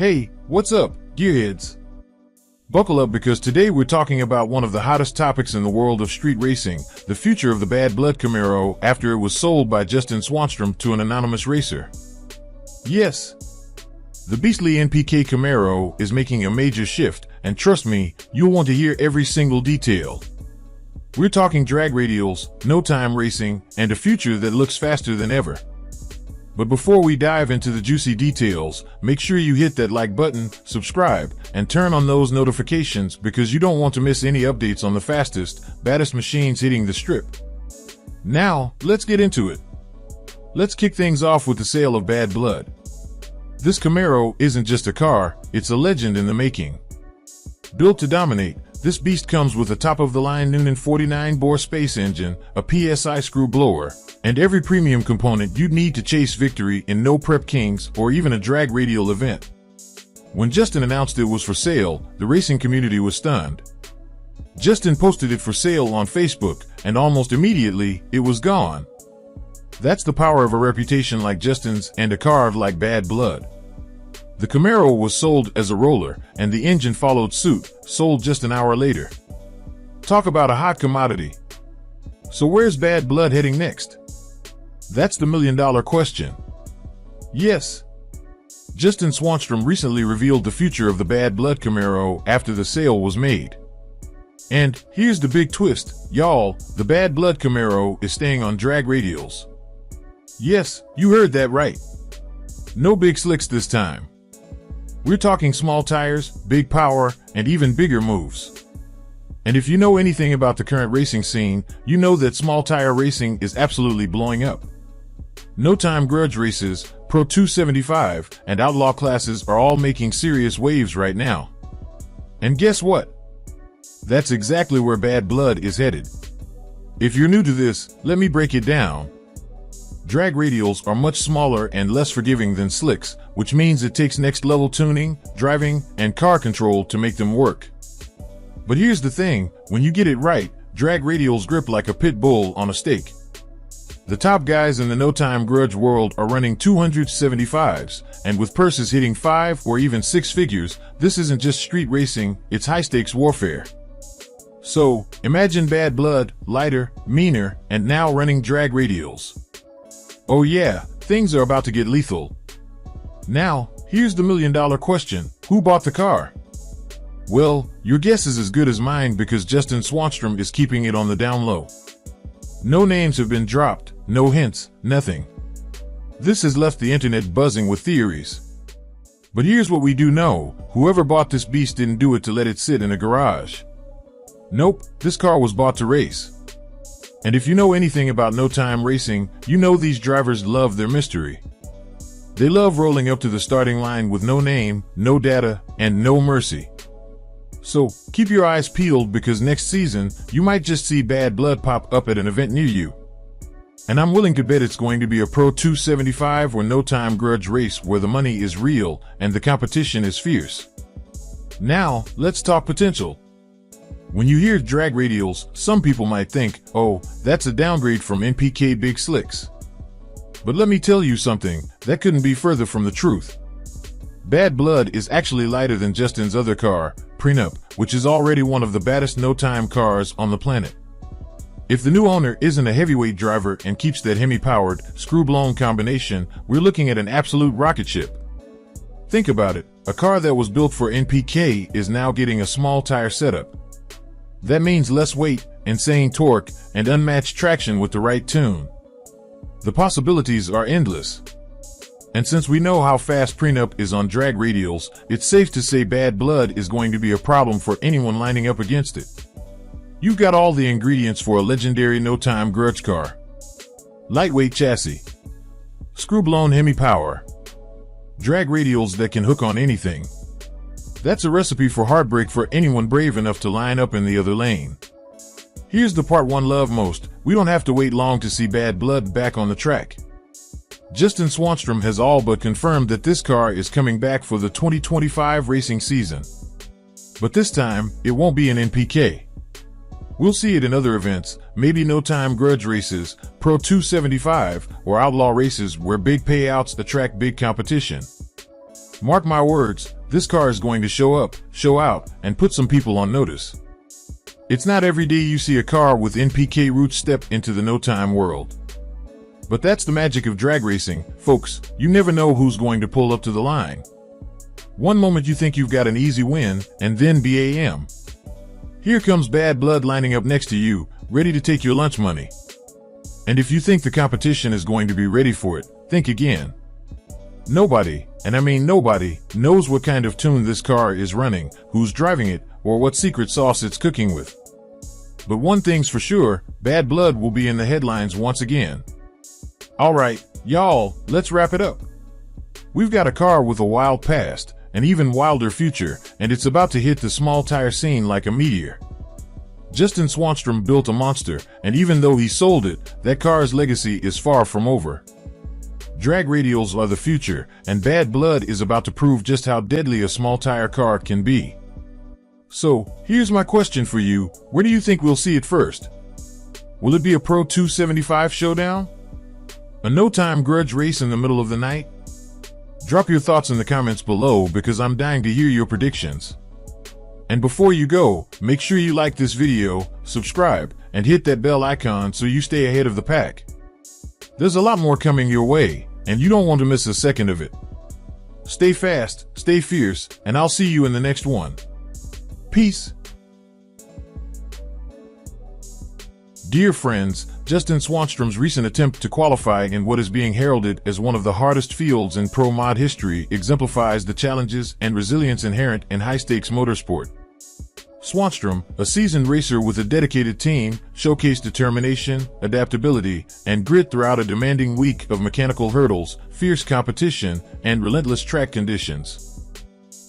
Hey, what's up, gearheads? Buckle up because today we're talking about one of the hottest topics in the world of street racing, the future of the Bad Blood Camaro after it was sold by Justin Swanstrom to an anonymous racer. Yes, the beastly NPK Camaro is making a major shift, and trust me, you'll want to hear every single detail. We're talking drag radials, no-time racing, and a future that looks faster than ever. But before we dive into the juicy details, make sure you hit that like button, subscribe, and turn on those notifications because you don't want to miss any updates on the fastest, baddest machines hitting the strip. Now, let's get into it. Let's kick things off with the sale of Bad Blood. This Camaro isn't just a car, it's a legend in the making. Built to dominate, this beast comes with a top-of-the-line Noonan 49-bore space engine, a PSI screw blower, and every premium component you'd need to chase victory in No Prep Kings or even a drag radial event. When Justin announced it was for sale, the racing community was stunned. Justin posted it for sale on Facebook, and almost immediately, it was gone. That's the power of a reputation like Justin's and a car like Bad Blood. The Camaro was sold as a roller, and the engine followed suit, sold just an hour later. Talk about a hot commodity. So where's Bad Blood heading next? That's the million-dollar question. Yes, Justin Swanstrom recently revealed the future of the Bad Blood Camaro after the sale was made. And here's the big twist, y'all, the Bad Blood Camaro is staying on drag radials. Yes, you heard that right. No big slicks this time. We're talking small tires, big power, and even bigger moves. And if you know anything about the current racing scene, you know that small tire racing is absolutely blowing up. No-time grudge races, Pro 275, and outlaw classes are all making serious waves right now. And guess what? That's exactly where Bad Blood is headed. If you're new to this, let me break it down. Drag radials are much smaller and less forgiving than slicks, which means it takes next-level tuning, driving, and car control to make them work. But here's the thing, when you get it right, drag radials grip like a pit bull on a stake. The top guys in the no-time grudge world are running 275s, and with purses hitting 5 or even 6 figures, this isn't just street racing, it's high-stakes warfare. So, imagine Bad Blood, lighter, meaner, and now running drag radials. Oh yeah, things are about to get lethal. Now, here's the million-dollar question, who bought the car? Well, your guess is as good as mine because Justin Swanstrom is keeping it on the down low. No names have been dropped, no hints, nothing. This has left the internet buzzing with theories. But here's what we do know, whoever bought this beast didn't do it to let it sit in a garage. Nope, this car was bought to race. And if you know anything about no-time racing, you know these drivers love their mystery. They love rolling up to the starting line with no name, no data, and no mercy. So, keep your eyes peeled because next season, you might just see Bad Blood pop up at an event near you. And I'm willing to bet it's going to be a Pro 275 or no-time grudge race where the money is real and the competition is fierce. Now, let's talk potential. When you hear drag radials, some people might think, oh, that's a downgrade from NPK Big Slicks. But let me tell you something, that couldn't be further from the truth. Bad Blood is actually lighter than Justin's other car, Prenup, which is already one of the baddest no-time cars on the planet. If the new owner isn't a heavyweight driver and keeps that Hemi-powered, screw-blown combination, we're looking at an absolute rocket ship. Think about it, a car that was built for NPK is now getting a small tire setup. That means less weight, insane torque, and unmatched traction with the right tune. The possibilities are endless. And since we know how fast Prenup is on drag radials, it's safe to say Bad Blood is going to be a problem for anyone lining up against it. You've got all the ingredients for a legendary no-time grudge car. Lightweight chassis. Screw-blown Hemi power. Drag radials that can hook on anything. That's a recipe for heartbreak for anyone brave enough to line up in the other lane. Here's the part one love most, we don't have to wait long to see Bad Blood back on the track. Justin Swanstrom has all but confirmed that this car is coming back for the 2025 racing season. But this time, it won't be an NPK. We'll see it in other events, maybe no-time grudge races, Pro 275, or outlaw races where big payouts attract big competition. Mark my words, this car is going to show up, show out, and put some people on notice. It's not every day you see a car with NPK roots step into the no-time world. But that's the magic of drag racing, folks. You never know who's going to pull up to the line. One moment you think you've got an easy win, and then BAM. Here comes Bad Blood lining up next to you, ready to take your lunch money. And if you think the competition is going to be ready for it, think again. Nobody, and I mean nobody, knows what kind of tune this car is running, who's driving it, or what secret sauce it's cooking with. But one thing's for sure, Bad Blood will be in the headlines once again. Alright, y'all, let's wrap it up. We've got a car with a wild past, an even wilder future, and it's about to hit the small tire scene like a meteor. Justin Swanstrom built a monster, and even though he sold it, that car's legacy is far from over. Drag radials are the future, and Bad Blood is about to prove just how deadly a small tire car can be. So, here's my question for you, where do you think we'll see it first? Will it be a Pro 275 showdown? A no-time grudge race in the middle of the night? Drop your thoughts in the comments below because I'm dying to hear your predictions. And before you go, make sure you like this video, subscribe, and hit that bell icon so you stay ahead of the pack. There's a lot more coming your way, and you don't want to miss a second of it. Stay fast, stay fierce, and I'll see you in the next one. Peace. Dear friends, Justin Swanstrom's recent attempt to qualify in what is being heralded as one of the hardest fields in pro mod history exemplifies the challenges and resilience inherent in high-stakes motorsport. Swanstrom, a seasoned racer with a dedicated team, showcased determination, adaptability, and grit throughout a demanding week of mechanical hurdles, fierce competition, and relentless track conditions.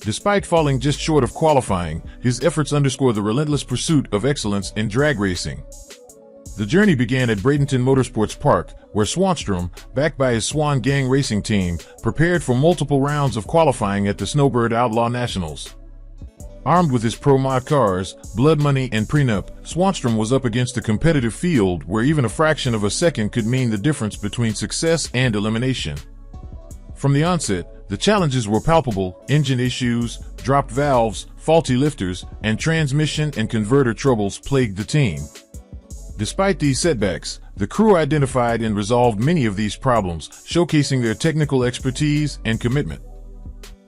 Despite falling just short of qualifying, his efforts underscore the relentless pursuit of excellence in drag racing. The journey began at Bradenton Motorsports Park, where Swanstrom, backed by his Swan Gang racing team, prepared for multiple rounds of qualifying at the Snowbird Outlaw Nationals. Armed with his pro mod cars, blood money, and prenup, Swanstrom was up against a competitive field where even a fraction of a second could mean the difference between success and elimination. From the onset, the challenges were palpable: engine issues, dropped valves, faulty lifters, and transmission and converter troubles plagued the team. Despite these setbacks, the crew identified and resolved many of these problems, showcasing their technical expertise and commitment.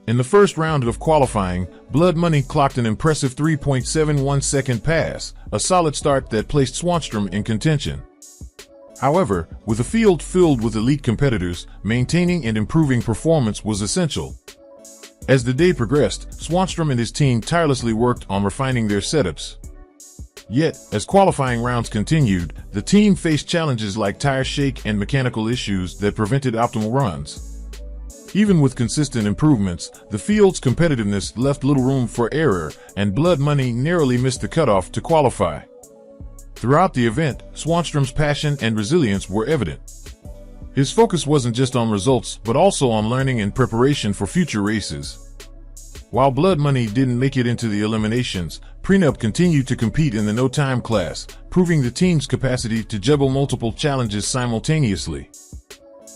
In the first round of qualifying, Blood Money clocked an impressive 3.71 second pass, a solid start that placed Swanstrom in contention. However, with a field filled with elite competitors, maintaining and improving performance was essential. As the day progressed, Swanstrom and his team tirelessly worked on refining their setups. Yet, as qualifying rounds continued, the team faced challenges like tire shake and mechanical issues that prevented optimal runs. Even with consistent improvements, the field's competitiveness left little room for error, and Blood Money narrowly missed the cutoff to qualify. Throughout the event, Swanstrom's passion and resilience were evident. His focus wasn't just on results, but also on learning and preparation for future races. While Blood Money didn't make it into the eliminations, Prenup continued to compete in the no-time class, proving the team's capacity to juggle multiple challenges simultaneously.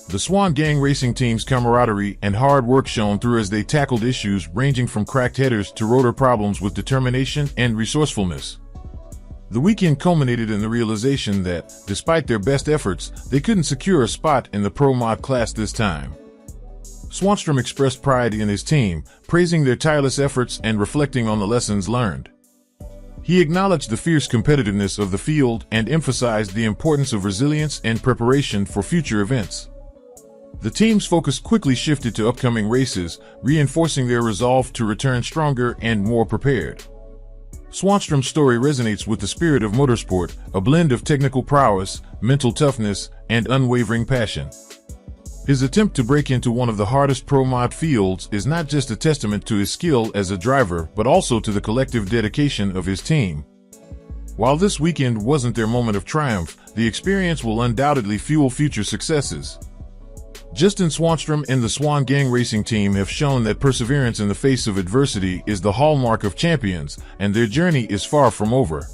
The Swan Gang racing team's camaraderie and hard work shone through as they tackled issues ranging from cracked headers to rotor problems with determination and resourcefulness. The weekend culminated in the realization that, despite their best efforts, they couldn't secure a spot in the Pro Mod class this time. Swanstrom expressed pride in his team, praising their tireless efforts and reflecting on the lessons learned. He acknowledged the fierce competitiveness of the field and emphasized the importance of resilience and preparation for future events. The team's focus quickly shifted to upcoming races, reinforcing their resolve to return stronger and more prepared. Swanstrom's story resonates with the spirit of motorsport, a blend of technical prowess, mental toughness, and unwavering passion. His attempt to break into one of the hardest pro mod fields is not just a testament to his skill as a driver, but also to the collective dedication of his team. While this weekend wasn't their moment of triumph, the experience will undoubtedly fuel future successes. Justin Swanstrom and the Swan Gang racing team have shown that perseverance in the face of adversity is the hallmark of champions, and their journey is far from over.